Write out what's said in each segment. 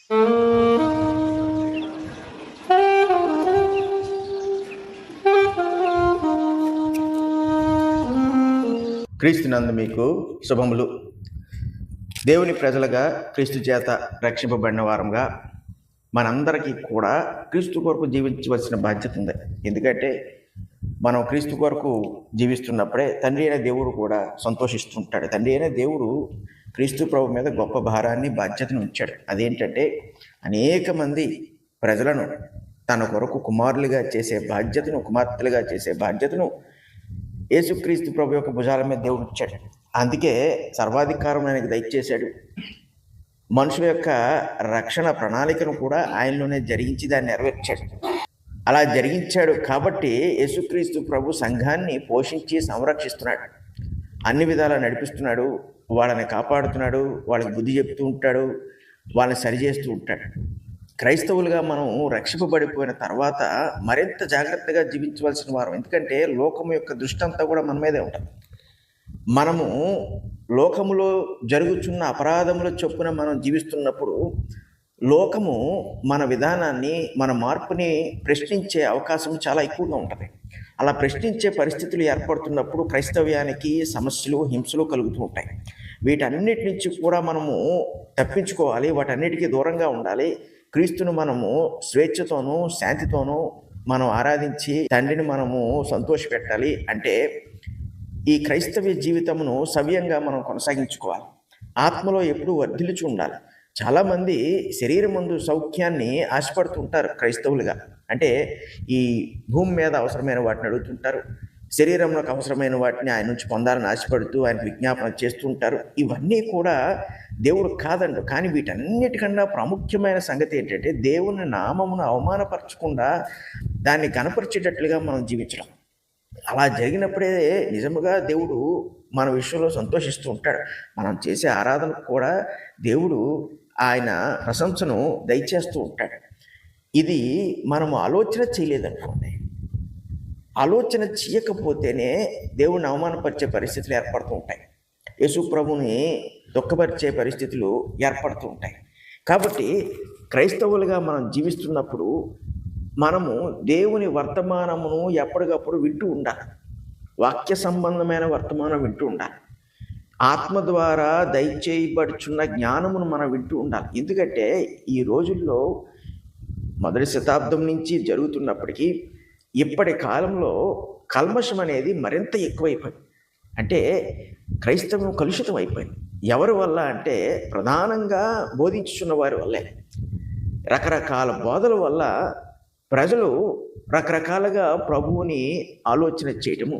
క్రీస్తునందు మీకు శుభములు. దేవుని ప్రజలుగా, క్రీస్తు చేత రక్షింపబడిన వారంగా మనందరికీ కూడా క్రీస్తు కొరకు జీవించవలసిన బాధ్యత ఉంది. ఎందుకంటే మనం క్రీస్తు కొరకు జీవిస్తున్నప్పుడే తండ్రి అయిన దేవుడు కూడా సంతోషిస్తుంటాడు. తండ్రి అయిన దేవుడు క్రీస్తు ప్రభు మీద గొప్ప భారాన్ని, బాధ్యతను ఉంచాడు. అదేంటంటే అనేక మంది ప్రజలను తన కొరకు కుమారులుగా చేసే బాధ్యతను, కుమార్తెలుగా చేసే బాధ్యతను యేసుక్రీస్తు ప్రభు యొక్క భుజాల మీద దేవుడు ఇచ్చాడు. అందుకే సర్వాధికారం ఆయనకి దయచేశాడు. మనుషుల యొక్క రక్షణ ప్రణాళికను కూడా ఆయనలోనే జరిగించి దాన్ని నెరవేర్చాడు. అలా జరిగించాడు కాబట్టి యేసుక్రీస్తు ప్రభు సంఘాన్ని పోషించి సంరక్షిస్తున్నాడు, అన్ని విధాలా నడిపిస్తున్నాడు, వాళ్ళని కాపాడుతున్నాడు, వాళ్ళకి బుద్ధి చెప్తూ ఉంటాడు, వాళ్ళని సరిచేస్తూ ఉంటాడు. క్రైస్తవులుగా మనం రక్షింపబడిపోయిన తర్వాత మరింత జాగ్రత్తగా జీవించవలసిన వారం. ఎందుకంటే లోకము యొక్క దృష్టి అంతా కూడా మన మీదే ఉంటుంది. మనము లోకములో జరుగుతున్న అపరాధముల చొప్పున మనం జీవిస్తున్నప్పుడు లోకము మన విధానాన్ని, మన మార్పుని ప్రశ్నించే అవకాశం చాలా ఎక్కువగా ఉంటుంది. అలా ప్రశ్నించే పరిస్థితులు ఏర్పడుతున్నప్పుడు క్రైస్తవ్యానికి సమస్యలు, హింసలు కలుగుతూ ఉంటాయి. వీటన్నిటి నుంచి కూడా మనము తప్పించుకోవాలి, వాటన్నిటికీ దూరంగా ఉండాలి. క్రీస్తును మనము స్వేచ్ఛతోనూ శాంతితోనూ మనం ఆరాధించి తండ్రిని మనము సంతోషపెట్టాలి అంటే ఈ క్రైస్తవ జీవితమును సవ్యంగా మనం కొనసాగించుకోవాలి. ఆత్మలో ఎప్పుడూ వర్ధిల్లుచు ఉండాలి. చాలామంది శరీరమందు సౌఖ్యాన్ని ఆశపడుతుంటారు క్రైస్తవులుగా. అంటే ఈ భూమి మీద అవసరమైన వాటిని అడుగుతుంటారు, శరీరంలోకి అవసరమైన వాటిని ఆయన నుంచి పొందాలని ఆశపడుతూ ఆయనకు విజ్ఞాపన చేస్తూ ఉంటారు. ఇవన్నీ కూడా దేవుడు కాదండు. కానీ వీటన్నిటికన్నా ప్రాముఖ్యమైన సంగతి ఏంటంటే దేవుని నామమును అవమానపరచకుండా దాన్ని గణపరిచేటట్లుగా మనం జీవించడం. అలా జరిగినప్పుడే నిజముగా దేవుడు మన విషయంలో సంతోషిస్తూ ఉంటాడు. మనం చేసే ఆరాధనకు కూడా దేవుడు ఆయన ప్రశంసను దయచేస్తూ ఉంటాడు. ఇది మనము ఆలోచన చేయలేదనుకోండి, ఆలోచన చేయకపోతేనే దేవుడిని అవమానపరిచే పరిస్థితులు ఏర్పడుతూ ఉంటాయి, యేసు ప్రభుని దుఃఖపరిచే పరిస్థితులు ఏర్పడుతూ ఉంటాయి. కాబట్టి క్రైస్తవులుగా మనం జీవిస్తున్నప్పుడు మనము దేవుని వర్తమానమును ఎప్పటికప్పుడు వింటూ ఉండాలి. వాక్య సంబంధమైన వర్తమానం వింటూ ఉండాలి. ఆత్మ ద్వారా దయచేయబడుచున్న జ్ఞానమును మనం వింటూ ఉండాలి. ఎందుకంటే ఈ రోజుల్లో మొదటి శతాబ్దం నుంచి జరుగుతున్నప్పటికీ ఇప్పటి కాలంలో కల్మషం అనేది మరింత ఎక్కువైపోయింది. అంటే క్రైస్తవం కలుషితం అయిపోయింది. ఎవరి వల్ల అంటే ప్రధానంగా బోధించుచున్న వారి వల్లే. రకరకాల బోధల వల్ల ప్రజలు రకరకాలుగా ప్రభువుని ఆలోచన చేయటము,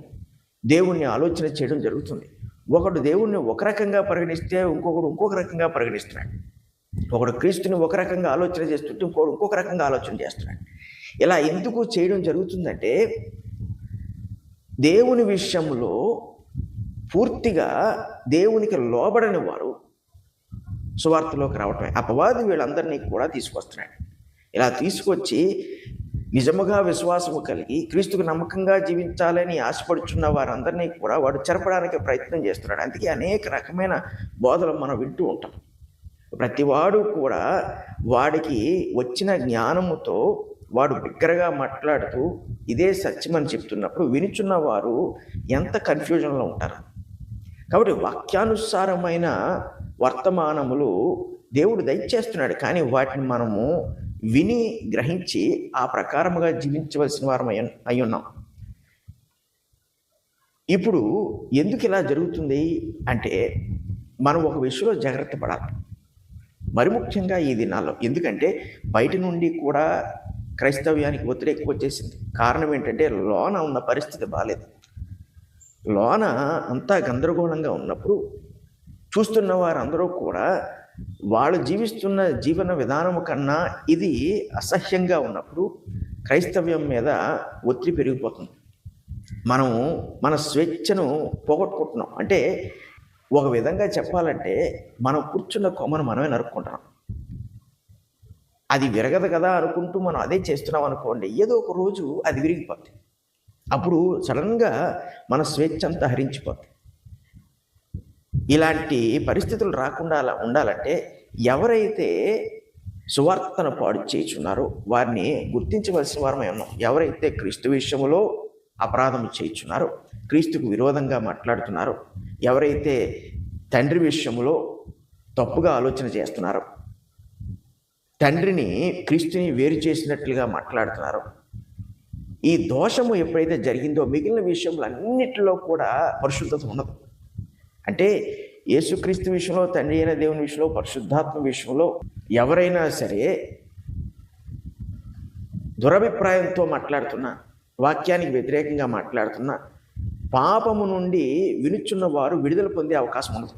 దేవుణ్ణి ఆలోచన చేయడం జరుగుతుంది. ఒకడు దేవుణ్ణి ఒక రకంగా పరిగణిస్తే ఇంకొకడు ఇంకొక రకంగా పరిగణిస్తున్నాడు. ఒకడు క్రీస్తుని ఒక రకంగా ఆలోచన చేస్తుంటే ఇంకొకడు ఇంకొక రకంగా ఆలోచన చేస్తున్నాడు. ఇలా ఎందుకు చేయడం జరుగుతుందంటే దేవుని విషయంలో పూర్తిగా దేవునికి లోబడని వారు సువార్తలోకి రావటమే. అపవాది వీళ్ళందరినీ కూడా తీసుకొస్తున్నాడు. ఇలా తీసుకొచ్చి నిజముగా విశ్వాసము కలిగి క్రీస్తుకు నమ్మకంగా జీవించాలని ఆశపడుచున్న వారందరినీ కూడా వాడు చెరపడానికి ప్రయత్నం చేస్తున్నాడు. అందుకే అనేక రకమైన బోధలు మనం వింటూ ఉంటాం. ప్రతివాడు కూడా వాడికి వచ్చిన జ్ఞానముతో వాడు బిగ్గరగా మాట్లాడుతూ ఇదే సత్యమని చెప్తున్నప్పుడు వినుచున్న వారు ఎంత కన్ఫ్యూజన్లో ఉంటారు. కాబట్టి వాక్యానుసారమైన వర్తమానములు దేవుడు దయచేస్తున్నాడు. కానీ వాటిని మనము విని గ్రహించి ఆ ప్రకారముగా జీవించవలసిన వారం అయి ఉన్నాం. ఇప్పుడు ఎందుకు ఇలా జరుగుతుంది అంటే మనం ఒక విషయంలో జాగ్రత్త పడాలి, మరి ముఖ్యంగా ఈ దినాల్లో. ఎందుకంటే బయట నుండి కూడా క్రైస్తవ్యానికి ఒత్తిడి ఎక్కువ వచ్చేసింది. కారణం ఏంటంటే లోన ఉన్న పరిస్థితి బాగాలేదు. లోన అంతా గందరగోళంగా ఉన్నప్పుడు చూస్తున్న వారందరూ కూడా వాళ్ళు జీవిస్తున్న జీవన విధానము కన్నా ఇది అసహ్యంగా ఉన్నప్పుడు క్రైస్తవ్యం మీద ఒత్తిడి పెరిగిపోతుంది. మనము మన స్వేచ్ఛను పోగొట్టుకుంటున్నాం. అంటే ఒక విధంగా చెప్పాలంటే మనం కూర్చున్న కొమ్మను మనమే నరుక్కుంటున్నాం. అది విరగదు కదా అనుకుంటూ మనం అదే చేస్తున్నాం అనుకోండి, ఏదో ఒక రోజు అది విరిగిపోతుంది. అప్పుడు సడన్గా మన స్వేచ్ఛ అంతా హరించిపోతుంది. ఇలాంటి పరిస్థితులు రాకుండా ఉండాలంటే ఎవరైతే సువార్తను పాడు చేయుచున్నారో వారిని గుర్తించవలసిన వారమై ఉన్నాం. ఎవరైతే క్రీస్తు విషయంలో అపరాధం చేయుచున్నారో, క్రీస్తుకు విరోధంగా మాట్లాడుతున్నారో, ఎవరైతే తండ్రి విషయంలో తప్పుగా ఆలోచన చేస్తున్నారో, తండ్రిని క్రీస్తుని వేరు చేసినట్లుగా మాట్లాడుతున్నారో, ఈ దోషము ఎప్పుడైతే జరిగిందో మిగిలిన విషయంలో అన్నిటిలో కూడా పరిశుద్ధత ఉండదు. అంటే యేసుక్రీస్తు విషయంలో, తండ్రి అయిన దేవుని విషయంలో, పరిశుద్ధాత్మ విషయంలో ఎవరైనా సరే దురభిప్రాయంతో మాట్లాడుతున్నా, వాక్యానికి వ్యతిరేకంగా మాట్లాడుతున్నా, పాపము నుండి వినుచున్న వారు విడుదల పొందే అవకాశం ఉండదు.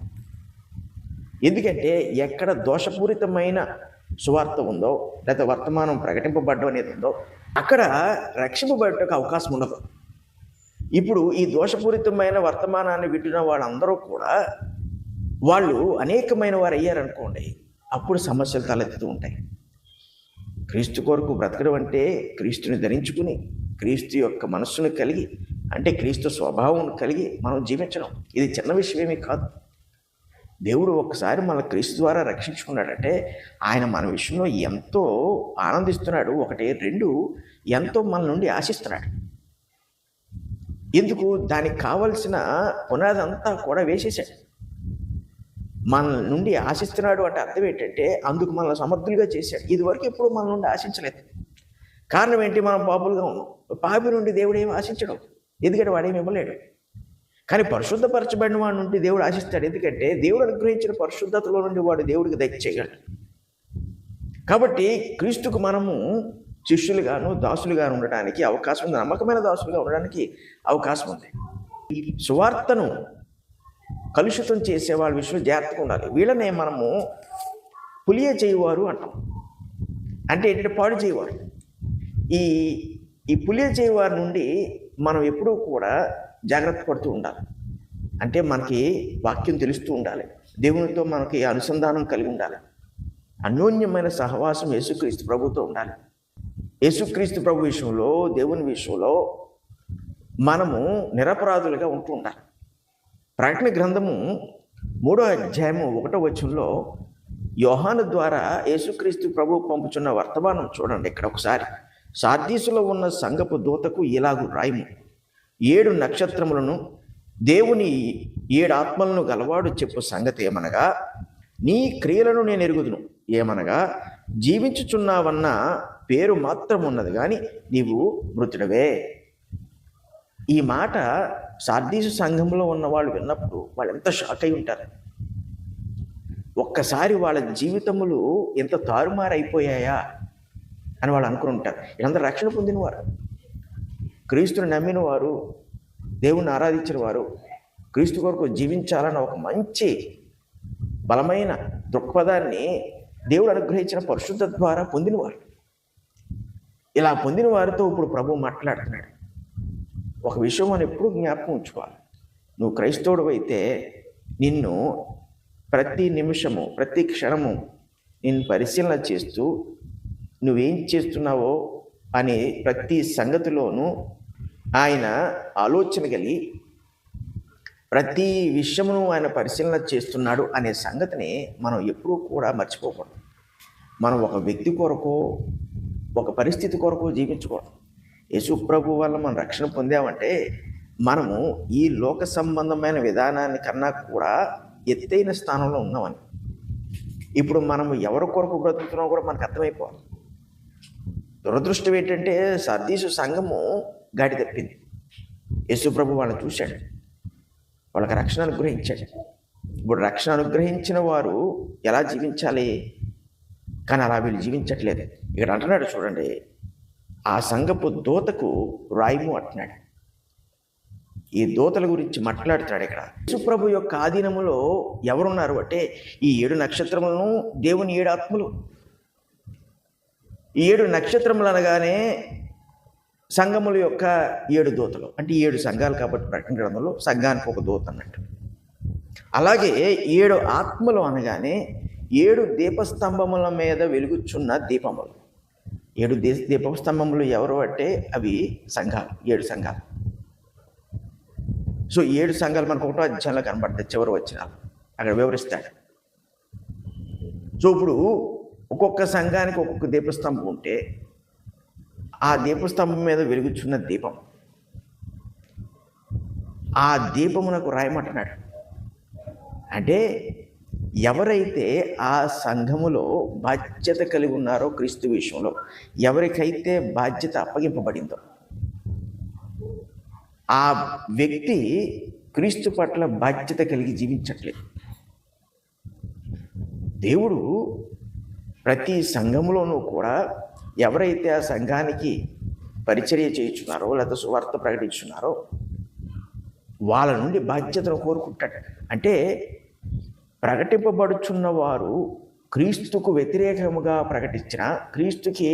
ఎందుకంటే ఎక్కడ దోషపూరితమైన సువార్త ఉందో, లేదా వర్తమానం ప్రకటింపబడ్డం అనేది ఉందో, అక్కడ రక్షింపబడటకు అవకాశం ఉండదు. ఇప్పుడు ఈ దోషపూరితమైన వర్తమానాన్ని వింటున్న వాళ్ళందరూ కూడా వాళ్ళు అనేకమైన వారు అయ్యారనుకోండి, అప్పుడు సమస్యలు తలెత్తుతూ ఉంటాయి. క్రీస్తు కొరకు బ్రతకడం అంటే క్రీస్తుని ధరించుకుని, క్రీస్తు యొక్క మనస్సును కలిగి, అంటే క్రీస్తు స్వభావం కలిగి మనం జీవించడం. ఇది చిన్న విషయమేమీ కాదు. దేవుడు ఒక్కసారి మన క్రీస్తు ద్వారా రక్షించుకున్నాడంటే ఆయన మన విషయంలో ఎంతో ఆనందిస్తున్నాడు. ఒకటి, రెండు, ఎంతో మన నుండి ఆశిస్తున్నాడు. ఎందుకు? దానికి కావలసిన పునాది అంతా కూడా వేసేసాడు. మన నుండి ఆశిస్తున్నాడు అంటే అర్థం ఏంటంటే అందుకు మనల్ని సమర్థులుగా చేశాడు. ఇదివరకు ఎప్పుడు మన నుండి ఆశించలేదు. కారణం ఏంటి? మనం పాపులుగా ఉన్నాం. పాపి నుండి దేవుడు ఏమి ఆశించడం, ఎందుకంటే వాడేమి ఇవ్వలేడు. కానీ పరిశుద్ధపరచబడిన వాడి నుండి దేవుడు ఆశిస్తాడు. ఎందుకంటే దేవుడు అనుగ్రహించిన పరిశుద్ధతలో నుండి వాడు దేవుడికి దయచేయగలడు. కాబట్టి క్రీస్తుకు మనము శిష్యులుగాను దాసులుగాను ఉండడానికి అవకాశం ఉంది. నమ్మకమైన దాసులుగా ఉండడానికి అవకాశం ఉంది. ఈ సువార్తను కలుషితం చేసే వాళ్ళ విషయంలో జాగ్రత్తగా ఉండాలి. వీళ్ళనే మనము పులియ చేయవారు అంటాం. అంటే ఏంటంటే పాడు చేయవారు. ఈ పులియ చేయవారి నుండి మనం ఎప్పుడూ కూడా జాగ్రత్త పడుతూ ఉండాలి. అంటే మనకి వాక్యం తెలుస్తూ ఉండాలి, దేవునితో మనకి అనుసంధానం కలిగి ఉండాలి, అన్యోన్యమైన సహవాసం యేసుక్రీస్తు ప్రభుతో ఉండాలి. యేసుక్రీస్తు ప్రభు విషయంలో, దేవుని విషయంలో మనము నిరపరాధులుగా ఉంటూ ఉండాలి. ప్రకటన గ్రంథము 3వ అధ్యాయము 1వ వచనంలో యోహాను ద్వారా యేసుక్రీస్తు ప్రభు పంపుచున్న వర్తమానం చూడండి. ఇక్కడ ఒకసారి, సార్దీసులో ఉన్న సంఘపు దూతకు ఇలాగు రాయము, 7 నక్షత్రములను దేవుని 7 ఆత్మలను గలవాడు చెప్పు సంగతి ఏమనగా, నీ క్రియలను నేను ఎరుగుదును. ఏమనగా, జీవించుచున్నావన్న పేరు మాత్రం ఉన్నది కానీ నీవు మృతుడవే. ఈ మాట సార్దీసు సంఘంలో ఉన్న వాళ్ళు విన్నప్పుడు వాళ్ళు ఎంత షాక్ అయి ఉంటారు. ఒక్కసారి వాళ్ళ జీవితములు ఎంత తారుమారైపోయాయా అని వాళ్ళు అనుకుని ఉంటారు. వీళ్ళందరూ రక్షణ పొందినవారు, క్రీస్తుని నమ్మిన వారు, దేవుణ్ణి ఆరాధించిన వారు, క్రీస్తు కొరకు జీవించాలన్న ఒక మంచి బలమైన దృక్పథాన్ని దేవుడు అనుగ్రహించిన పరిశుద్ధ ద్వారా పొందినవారు. ఇలా పొందిన వారితో ఇప్పుడు ప్రభు మాట్లాడుతున్నాడు. ఒక విషయం మనం ఎప్పుడు జ్ఞాపకం ఉంచుకోవాలి. నువ్వు క్రైస్తవుడు అయితే నిన్ను ప్రతి నిమిషము, ప్రతి క్షణము నిన్ను పరిశీలన చేస్తూ నువ్వేం చేస్తున్నావో అనే ప్రతి సంగతిలోనూ ఆయన ఆలోచన కలిగి ప్రతి విషయమును ఆయన పరిశీలన చేస్తున్నాడు అనే సంగతిని మనం ఎప్పుడూ కూడా మర్చిపోకూడదు. మనం ఒక వ్యక్తి కొరకు, ఒక పరిస్థితి కొరకు జీవించకూడదు. యేసు ప్రభు వల్ల మనం రక్షణ పొందామంటే మనము ఈ లోక సంబంధమైన విధానాన్ని కన్నా కూడా ఎత్తైన స్థానంలో ఉన్నామని. ఇప్పుడు మనము ఎవరి కొరకు బ్రతుకుతున్నామో కూడా మనకు అర్థమైపోవాలి. దురదృష్టం ఏంటంటే సార్దీసు సంఘము గాడి తప్పింది. యేసు ప్రభు వాళ్ళని చూశాడు, వాళ్ళకి రక్షణ అనుగ్రహించాడు. ఇప్పుడు రక్షణ అనుగ్రహించిన వారు ఎలా జీవించాలి? కానీ అలా వీళ్ళు జీవించట్లేదు. ఇక్కడ అంటున్నాడు చూడండి, ఆ సంఘపు దూతకు రాయము అంటున్నాడు. ఈ దూతల గురించి మాట్లాడుతున్నాడు ఇక్కడ. యేసుప్రభు యొక్క ఆధీనములో ఎవరున్నారు అంటే ఈ 7 నక్షత్రములను, దేవుని 7 ఆత్మలు. ఈ 7 నక్షత్రములు అనగానే సంఘముల యొక్క 7 దూతలు, అంటే 7 సంఘాలు కాబట్టి ప్రకటన గ్రంథంలో సంఘానికి ఒక దూత అన్నట్టు. అలాగే 7 ఆత్మలు అనగానే 7 దీపస్తంభముల మీద వెలుగుచున్న దీపములు. 7 దీపస్తంభములు ఎవరు అంటే అవి సంఘాలు, 7 సంఘాలు. సో 7 సంఘాలు మనకు 1వ అధ్యాయంలో కనబడతాయి. చివరి వచ్చిన అక్కడ వివరిస్తాడు. సో ఇప్పుడు ఒక్కొక్క సంఘానికి ఒక్కొక్క దీపస్తంభం ఉంటే ఆ దీపస్తంభం మీద వెలుగుచున్న దీపం ఆ దీపమునకు రాయమంటున్నాడు. అంటే ఎవరైతే ఆ సంఘములో బాధ్యత కలిగి ఉన్నారో క్రీస్తు విషయంలో, ఎవరికైతే బాధ్యత అప్పగింపబడిందో ఆ వ్యక్తి క్రీస్తు పట్ల బాధ్యత కలిగి జీవించట్లేదు. దేవుడు ప్రతి సంఘములోనూ కూడా ఎవరైతే ఆ సంఘానికి పరిచర్య చేయించున్నారో లేదా సువార్త ప్రకటించున్నారో వాళ్ళ నుండి బాధ్యతను కోరుకుంటాడు. అంటే ప్రకటింపబడుచున్న వారు క్రీస్తుకు వ్యతిరేకముగా ప్రకటించిన, క్రీస్తుకి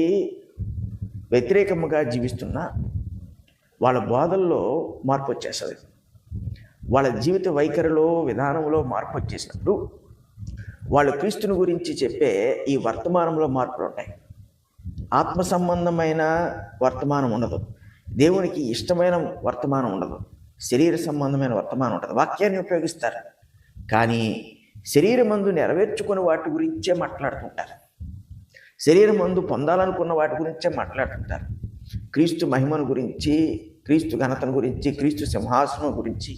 వ్యతిరేకముగా జీవిస్తున్న వాళ్ళ బోధల్లో మార్పు వచ్చేస్తుంది. వాళ్ళ జీవిత వైఖరిలో విధానంలో మార్పు వచ్చేసినప్పుడు వాళ్ళు క్రీస్తుని గురించి చెప్పే ఈ వర్తమానంలో మార్పులు ఉంటాయి. ఆత్మ సంబంధమైన వర్తమానం ఉండదు, దేవునికి ఇష్టమైన వర్తమానం ఉండదు, శరీర సంబంధమైన వర్తమానం ఉంటుంది. వాక్యాన్ని ఉపయోగిస్తారు కానీ శరీరమందు నెరవేర్చుకునే వాటి గురించే మాట్లాడుతుంటారు, శరీరమందు పొందాలనుకున్న వాటి గురించే మాట్లాడుతుంటారు. క్రీస్తు మహిమను గురించి, క్రీస్తు ఘనతను గురించి, క్రీస్తు సింహాసనం గురించి,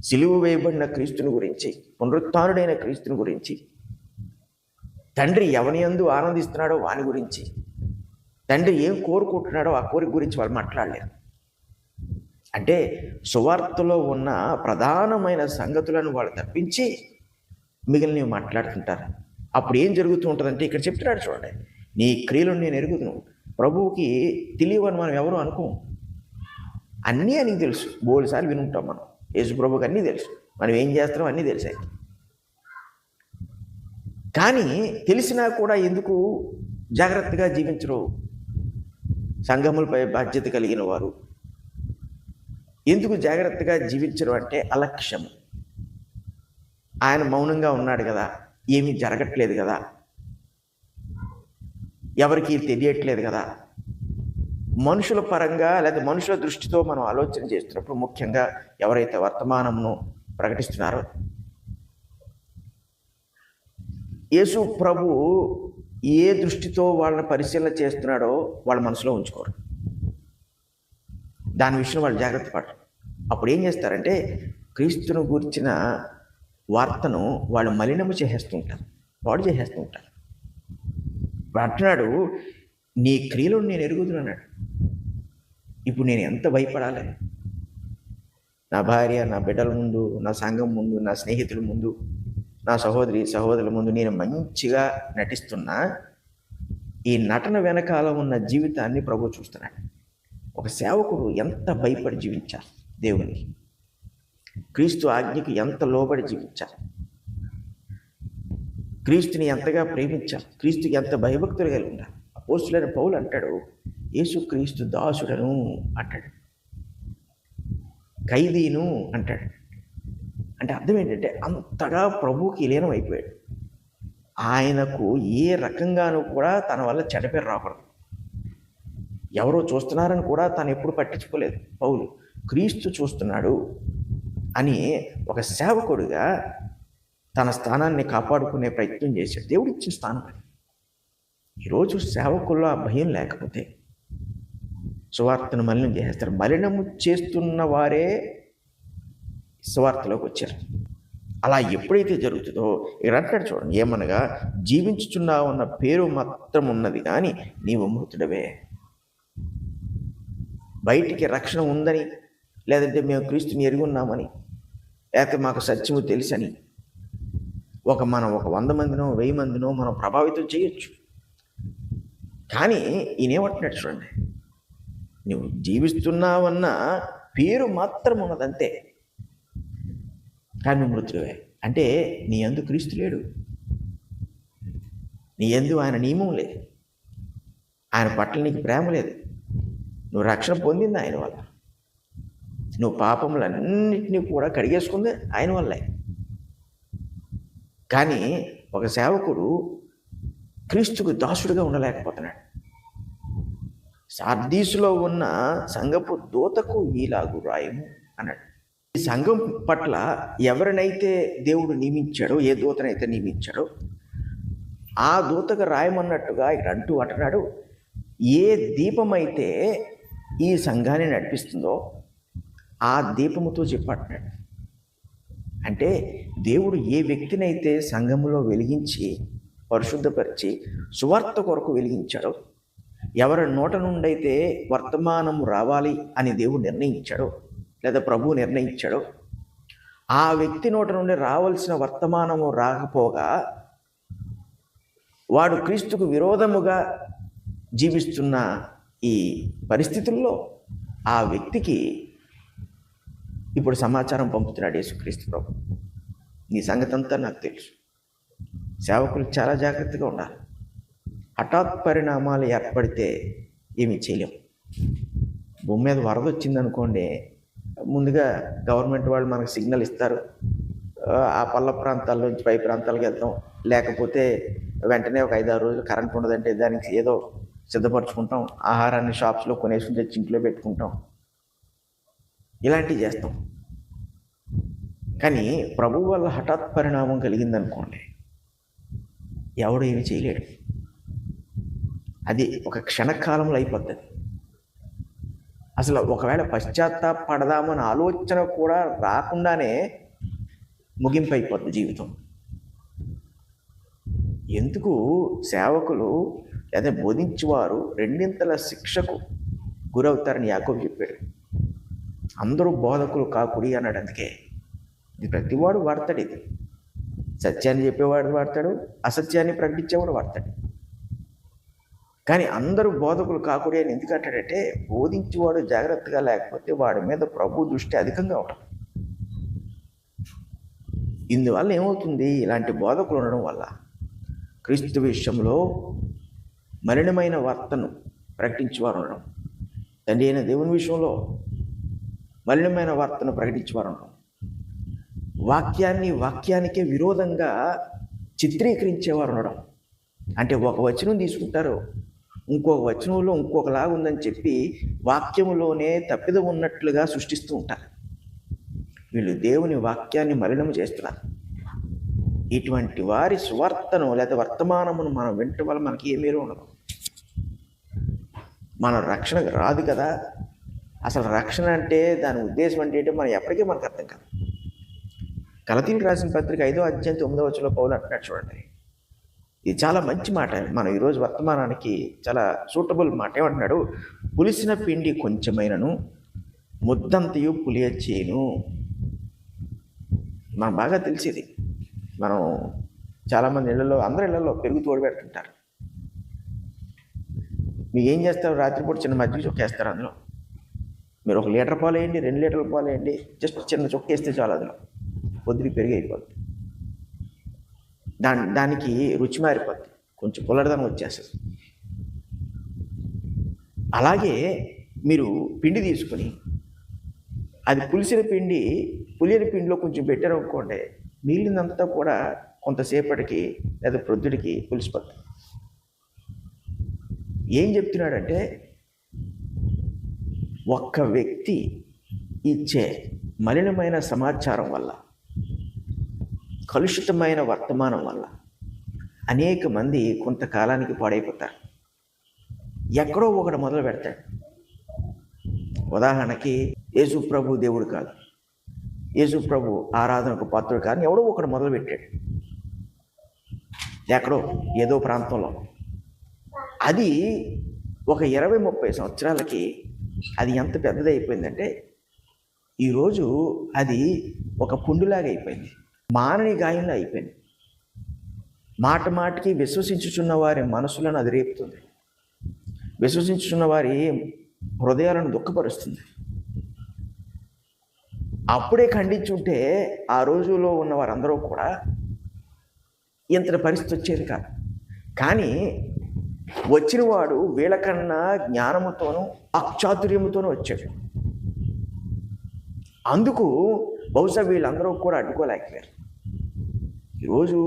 సిలువ వేయబడిన క్రీస్తుని గురించి, పునరుత్థానుడైన క్రీస్తుని గురించి, తండ్రి ఎవని యందు ఆనందిస్తున్నాడో వాని గురించి, తండ్రి ఏం కోరుకుంటున్నాడో ఆ కోరిక గురించి వాళ్ళు మాట్లాడలేరు. అంటే సువార్తలో ఉన్న ప్రధానమైన సంగతులను వాళ్ళు తప్పించి మిగిలినవి మాట్లాడుతుంటారు. అప్పుడు ఏం జరుగుతూ ఉంటుందంటే ఇక్కడ చెప్తున్నాడు చూడండి, నీ క్రియలను నేను ఎరుగుదును. ప్రభువుకి తెలియవని మనం ఎవరు అనుకోం, అన్నీ ఆయనకి తెలుసు. బోల్సార్లు వినుంటాం మనం, యేసు ప్రభువుకి అన్నీ తెలుసు, మనం ఏం చేస్తున్నాం అన్నీ తెలుసాయి. కానీ తెలిసినా కూడా ఎందుకు జాగ్రత్తగా జీవించరు సంఘములపై బాధ్యత కలిగిన వారు? ఎందుకు జాగ్రత్తగా జీవించరు అంటే అలక్ష్యము. ఆయన మౌనంగా ఉన్నాడు కదా, ఏమీ జరగట్లేదు కదా, ఎవరికి తెలియట్లేదు కదా. మనుషుల పరంగా లేదా మనుషుల దృష్టితో మనం ఆలోచన చేస్తున్నప్పుడు, ముఖ్యంగా ఎవరైతే వర్తమానమును ప్రకటిస్తున్నారో, యేసు ప్రభు ఏ దృష్టితో వాళ్ళని పరిశీలన చేస్తున్నాడో వాళ్ళ మనసులో ఉంచుకోరు. దాని విషయం వాళ్ళు జాగ్రత్త పడరు. అప్పుడు ఏం చేస్తారంటే క్రీస్తును గూర్చిన వార్తను వాళ్ళు మలినము చేసేస్తూ ఉంటారు, పాడు చేసేస్తూ ఉంటారు. అంటున్నాడు, నీ క్రియలు నేను ఎరుగుతున్నాడు. ఇప్పుడు నేను ఎంత భయపడాలి? నా భార్య, నా బిడ్డల ముందు, నా సంఘం ముందు, నా స్నేహితుల ముందు, నా సహోదరుల ముందు నేను మంచిగా నటిస్తున్నా, ఈ నటన వెనకాల ఉన్న జీవితాన్ని ప్రభు చూస్తున్నాడు. ఒక సేవకుడు ఎంత భయపడి జీవించాలి, దేవునికి క్రీస్తు ఆజ్ఞకు ఎంత లోబడి జీవించాలి, క్రీస్తుని ఎంతగా ప్రేమించాలి, క్రీస్తుకి ఎంత భయభక్తులు కలిగి ఉండాలి. అపోస్తులైన పౌలు అంటాడు, యేసు క్రీస్తు దాసుడను అంటాడు, ఖైదీను అంటాడు. అంటే అర్థం ఏంటంటే అంతగా ప్రభువుకి లీనం అయిపోయాడు. ఆయనకు ఏ రకంగానూ కూడా తన వల్ల చెడపేరు రాకూడదు, ఎవరో చూస్తున్నారని కూడా తను ఎప్పుడు పట్టించుకోలేదు. పౌలు క్రీస్తు చూస్తున్నాడు అని ఒక సేవకుడిగా తన స్థానాన్ని కాపాడుకునే ప్రయత్నం చేశాడు. దేవుడిచ్చిన స్థానం అది. ఈరోజు సేవకుల్లో ఆ భయం లేకపోతే సువార్తను మలినం చేసేస్తారు. మలినము చేస్తున్న వారే సువార్తలోకి వచ్చారు. అలా ఎప్పుడైతే జరుగుతుందో ఇక్కడ అంటాడు చూడండి, ఏమనగా జీవించుచున్నావు అన్న పేరు మాత్రం ఉన్నది కానీ నీవు మృతుడవే. బయటికి రక్షణ ఉందని, లేదంటే మేము క్రీస్తుని ఎరిగి ఉన్నామని, లేకపోతే మాకు సత్యము తెలుసని మనం 100 మందినో 1000 మందినో మనం ప్రభావితం చేయొచ్చు. కానీ ఈయనేమంటున్నాడు చూడండి, నువ్వు జీవిస్తున్నావన్న పేరు మాత్రం ఉన్నదంతే కానీ నువ్వు మృతుడివే. అంటే నీ యందు క్రీస్తు లేడు, నీ యందు ఆయన నియమం లేదు, ఆయన పట్ల నీకు ప్రేమ లేదు. నువ్వు రక్షణ పొందింది ఆయన వల్ల, నువ్వు పాపములన్నింటినీ కూడా కడిగేసుకుంది ఆయన వల్లే. కానీ ఒక సేవకుడు క్రీస్తుకు దాసుడుగా ఉండలేకపోతున్నాడు. సార్దీసులో ఉన్న సంఘపు దూతకు ఈలాగు రాయము అన్నాడు. ఈ సంఘం పట్ల ఎవరినైతే దేవుడు నియమించాడో, ఏ దూతనైతే నియమించాడో ఆ దూతకు రాయమన్నట్టుగా ఇక్కడ అంటున్నాడు, ఏ దీపమైతే ఈ సంఘాన్ని నడిపిస్తుందో ఆ దీపముతో చెప్పంటున్నాడు. అంటే దేవుడు ఏ వ్యక్తినైతే సంఘములో వెలిగించి పరిశుద్ధపరిచి సువార్త కొరకు వెలిగించాడో, ఎవరి నోట నుండి అయితే వర్తమానము రావాలి అని దేవుడు నిర్ణయించాడో లేదా ప్రభువు నిర్ణయించాడో, ఆ వ్యక్తి నోట నుండి రావాల్సిన వర్తమానము రాకపోగా వాడు క్రీస్తుకు విరోధముగా జీవిస్తున్న ఈ పరిస్థితుల్లో ఆ వ్యక్తికి ఇప్పుడు సమాచారం పంపుతున్నాడు యేసుక్రీస్తు ప్రభు. నీ సంగతి అంతా నాకు తెలుసు. సేవకులు చాలా జాగ్రత్తగా ఉండాలి. హఠాత్ పరిణామాలు ఏర్పడితే ఏమీ చేయలేం. భూమి మీద వరద వచ్చిందనుకోండి, ముందుగా గవర్నమెంట్ వాళ్ళు మనకు సిగ్నల్ ఇస్తారు, ఆ పల్ల ప్రాంతాల్లోంచి పై ప్రాంతాలకు వెళ్తాం. లేకపోతే వెంటనే ఒక 5-6 రోజులు కరెంట్ ఉండదంటే దానికి ఏదో సిద్ధపరచుకుంటాం. ఆహారాన్ని షాప్స్లో కొనేసుకుని తెచ్చి ఇంట్లో పెట్టుకుంటాం. ఇలాంటివి చేస్తాం. కానీ ప్రభు వల్ల హఠాత్ పరిణామం కలిగిందనుకోండి, ఎవడు ఏమి చేయలేడు. అది ఒక క్షణకాలంలో అయిపోతుంది. అసలు ఒకవేళ పశ్చాత్తాపడదామని ఆలోచన కూడా రాకుండానే ముగింపు అయిపోద్ది జీవితం. ఎందుకు సేవకులు లేదా బోధించేవారు రెండింతల శిక్షకు గురవుతారని యాకోబు చెప్పాడు. అందరూ బోధకులు కాకుడి అన్నాడు. అందుకే ఇది ప్రతివాడు వాడతాడు. ఇది సత్యాన్ని చెప్పేవాడు వాడతాడు, అసత్యాన్ని ప్రకటించేవాడు వాడతాడు. కానీ అందరూ బోధకులు కాకుడి అని ఎందుకు అంటాడంటే, బోధించేవాడు జాగ్రత్తగా లేకపోతే వాడి మీద ప్రభు దృష్టి అధికంగా ఉంటుంది. ఇందువల్ల ఏమవుతుంది, ఇలాంటి బోధకులు ఉండడం వల్ల క్రీస్తు విషయంలో మలినమైన వార్తను ప్రకటించేవారు ఉండడం, తండ్రి అయిన దేవుని విషయంలో మలినమైన వార్తను ప్రకటించేవారు ఉండడం, వాక్యానికే విరోధంగా చిత్రీకరించేవారు ఉండడం. అంటే ఒక వచనం తీసుకుంటారు, ఇంకొక వచనంలో ఇంకొకలాగా ఉందని చెప్పి వాక్యములోనే తప్పిదం ఉన్నట్లుగా సృష్టిస్తూ ఉంటారు. వీళ్ళు దేవుని వాక్యాన్ని మలినం చేస్తున్నారు. ఇటువంటి వారి సువార్తను లేదా వర్తమానమును మనం వినటం వల్ల మనకి ఏ మేలు ఉండదు. మన రక్షణ రాదు కదా. అసలు రక్షణ అంటే దాని ఉద్దేశం అంటే మనం ఎప్పటికీ మనకు అర్థం కాదు. గలతీయులకు రాసిన పత్రిక 5వ అధ్యాయం 9వ వచనంలో పౌలు అంటున్నాడు చూడండి. ఇది చాలా మంచి మాట. మనం ఈరోజు వర్తమానానికి చాలా సూటబుల్ మాట. ఏమంటున్నాడు, పులిసిన పిండి కొంచెమైనను ముద్దంతయు పులియ చేయను. మనం బాగా తెలిసేది. మనం చాలామంది ఇళ్లలో, అందరి ఇళ్లలో పెరుగు తోడు పెడుతుంటారు. మీకు ఏం చేస్తారు, రాత్రిపూట చిన్న మజ్జిగ చొక్కేస్తారు. అందులో మీరు 1 లీటర్ పాలు వేయండి, 2 లీటర్ల పాలు వేయండి, జస్ట్ చిన్న చొక్కేస్తే చాలు, అందులో పొద్దున పెరుగు అయిపోద్ది. దానికి రుచి మారిపోద్ది, కొంచెం పుల్లడదనం వచ్చేస్తుంది. అలాగే మీరు పిండి తీసుకొని అది పులియని పిండిలో కొంచెం పెట్టారనుకోండి, మిగిలినంతా కూడా కొంతసేపటికి లేదా ప్రొద్దుడికి పులిసిపోద్ది. ఏం చెప్తున్నాడంటే, ఒక్క వ్యక్తి ఇచ్చే మలినమైన సమాచారం వల్ల, కలుషితమైన వర్తమానం వల్ల అనేక మంది కొంతకాలానికి పాడైపోతారు. ఎక్కడో ఒకటి మొదలు పెడతాడు. ఉదాహరణకి యేసు ప్రభు దేవుడు కాదు, యేసు ప్రభు ఆరాధనకు పాత్రుడు కాదు, ఎవడో ఒకటి మొదలు పెట్టాడు ఎక్కడో ఏదో ప్రాంతంలో. అది ఒక 20-30 సంవత్సరాలకి అది ఎంత పెద్దది అయిపోయిందంటే, ఈరోజు అది ఒక పుండులాగా అయిపోయింది, మానని గాయంలా అయిపోయింది. మాటికి విశ్వసించుచున్న వారి మనసులను అది రేపుతుంది, విశ్వసించుచున్న వారి హృదయాలను దుఃఖపరుస్తుంది. అప్పుడే ఖండించుంటే ఆ రోజులో ఉన్న వారందరూ కూడా ఇంత పరిస్థితి వచ్చేది కాదు. కానీ వచ్చిన వాడు వీళ్ళకన్నా జ్ఞానముతోనూ వాక్చాతుర్యముతోనూ వచ్చాడు. అందుకు బహుశా వీళ్ళందరూ కూడా అడ్డుకోలేకపోయారు. ఈరోజు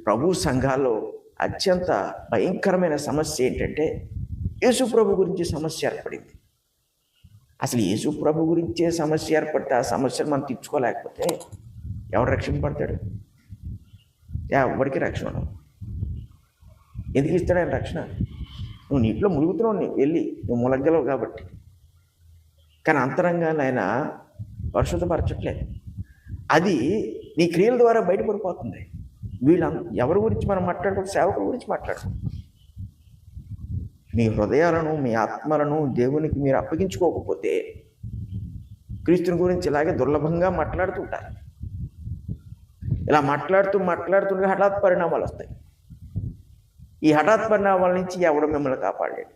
ప్రభు సంఘాల్లో అత్యంత భయంకరమైన సమస్య ఏంటంటే, యేసు ప్రభు గురించి సమస్య ఏర్పడింది. అసలు యేసు ప్రభు గురించే సమస్య ఏర్పడితే ఆ సమస్యను మనం తీర్చుకోలేకపోతే ఎవడు రక్షింపబడతాడు? ఎవరికి రక్షణ ఉండదు. ఎందుకు ఇస్తాడు ఆయన రక్షణ? నువ్వు నీటిలో ములుగుతున్నావు వెళ్ళి, నువ్వు ములగలవు కాబట్టి. కానీ అంతరంగాన్ని ఆయన పరిశుద్ధపరచట్లేదు. అది నీ క్రియల ద్వారా బయటపడిపోతుంది. ఎవరి గురించి మనం మాట్లాడుకుంటే సేవకుల గురించి మాట్లాడుకుంటాం. మీ హృదయాలను, మీ ఆత్మలను దేవునికి మీరు అప్పగించుకోకపోతే క్రీస్తుని గురించి ఇలాగే దుర్లభంగా మాట్లాడుతుంటారు. ఇలా మాట్లాడుతుంటే హఠాత్ పరిణామాలు వస్తాయి. ఈ హఠాత్ పరిణామాల నుంచి ఎవడు మిమ్మల్ని కాపాడలేడు.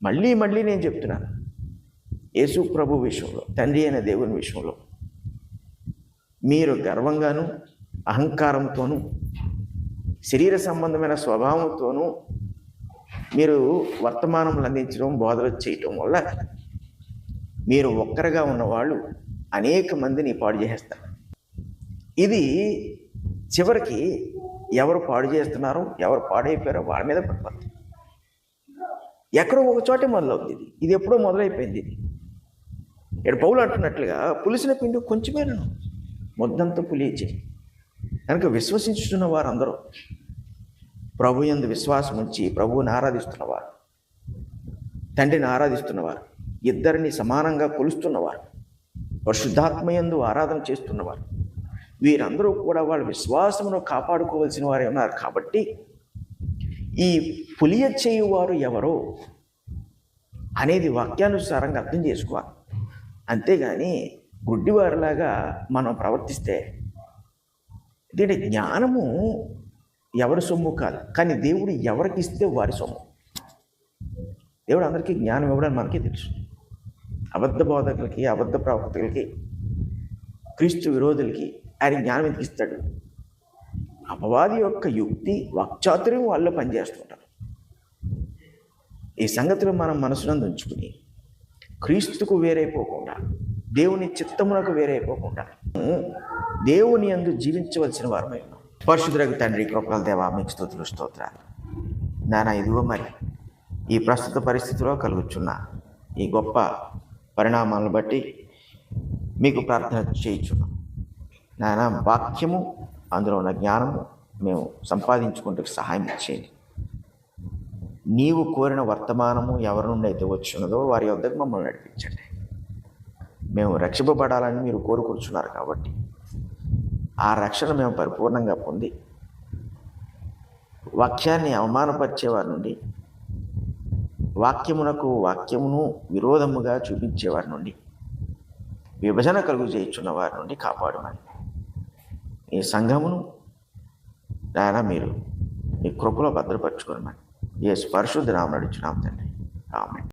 మళ్ళీ నేను చెప్తున్నాను, యేసు ప్రభు విషయంలో, తండ్రి అయిన దేవుని విషయంలో మీరు గర్వంగాను, అహంకారంతోనూ, శరీర సంబంధమైన స్వభావంతోనూ మీరు వర్తమానములు అందించడం, బోధలు చేయటం వల్ల మీరు ఒక్కరిగా ఉన్నవాళ్ళు అనేక మందిని పాడు చేసేస్తారు. ఇది చివరికి ఎవరు పాడు చేస్తున్నారో, ఎవరు పాడైపోయారో వాళ్ళ మీద పడిపోతుంది. ఎక్కడో ఒక చోటే మొదలవుతుంది. ఇది ఎప్పుడో మొదలైపోయింది. ఇక్కడ పౌలు అంటున్నట్లుగా పులిసిన పిండి కొంచెమేనను ముద్దంతా పులిచి. కనుక విశ్వసించుతున్న వారందరూ, ప్రభు యందు విశ్వాసం ఉంచి ప్రభువుని ఆరాధిస్తున్నవారు, తండ్రిని ఆరాధిస్తున్నవారు, ఇద్దరిని సమానంగా కొలుస్తున్నవారు, పరిశుద్ధాత్మయందు ఆరాధన చేస్తున్నవారు, వీరందరూ కూడా వాళ్ళ విశ్వాసమును కాపాడుకోవాల్సిన వారే ఉన్నారు. కాబట్టి ఈ పులియ చేయువారు ఎవరో అనేది వాక్యానుసారంగా అర్థం చేసుకోవాలి. అంతేగాని గుడ్డివారిలాగా మనం ప్రవర్తిస్తే, దీని జ్ఞానము ఎవరి సొమ్ము కాదు, కానీ దేవుడు ఎవరికి ఇస్తే వారి సొమ్ము. దేవుడు అందరికీ జ్ఞానం ఇవ్వడానికి మనకే తెలుసు. అబద్ధ బోధకులకి, అబద్ధ ప్రవక్తలకి, క్రీస్తు విరోధులకి ఆయన జ్ఞానం ఎందుకు ఇస్తాడు? అపవాది యొక్క యుక్తి, వాక్చాతుర్యం వాళ్ళు పనిచేస్తుంటారు. ఈ సంగతిలో మనం మనసునందు ఉంచుకుని క్రీస్తుకు వేరైపోకుండా, దేవుని చిత్తమునకు వేరైపోకుండా దేవుని యందు జీవించవలసిన వారమై ఉన్నాం. పరిశుద్ధులకు తండ్రి, కృపగల దేవా, మీకు స్తుతులు, స్తోత్రాలు నాయనా. ఇదిగో మరి ఈ ప్రస్తుత పరిస్థితిలో కలుగుచున్న ఈ గొప్ప పరిణామాలను బట్టి మీకు ప్రార్థన చేయించున్నాం నాయనా. వాక్యము, అందులో ఉన్న జ్ఞానము మేము సంపాదించుకుంటూ సహాయం చేయండి. నీవు కోరిన వర్తమానము ఎవరి నుండి అయితే వచ్చినదో వారి వద్దకు మమ్మల్ని నడిపించండి. మేము రక్షింపబడాలని మీరు కోరుకుంటున్నారు కాబట్టి ఆ రక్షణ మేము పరిపూర్ణంగా పొంది, వాక్యాన్ని అవమానపరిచేవారి నుండి, వాక్యమును విరోధముగా చూపించేవారి నుండి, విభజన కలుగు చేయించున్న వారి నుండి కాపాడమని ఈ సంఘమును నాయన మీరు మీ కృపలో భద్రపరచుకోమని యేసు పరిశుద్ధ నామమున అడుగుచున్నాము తండ్రి. ఆమేన్.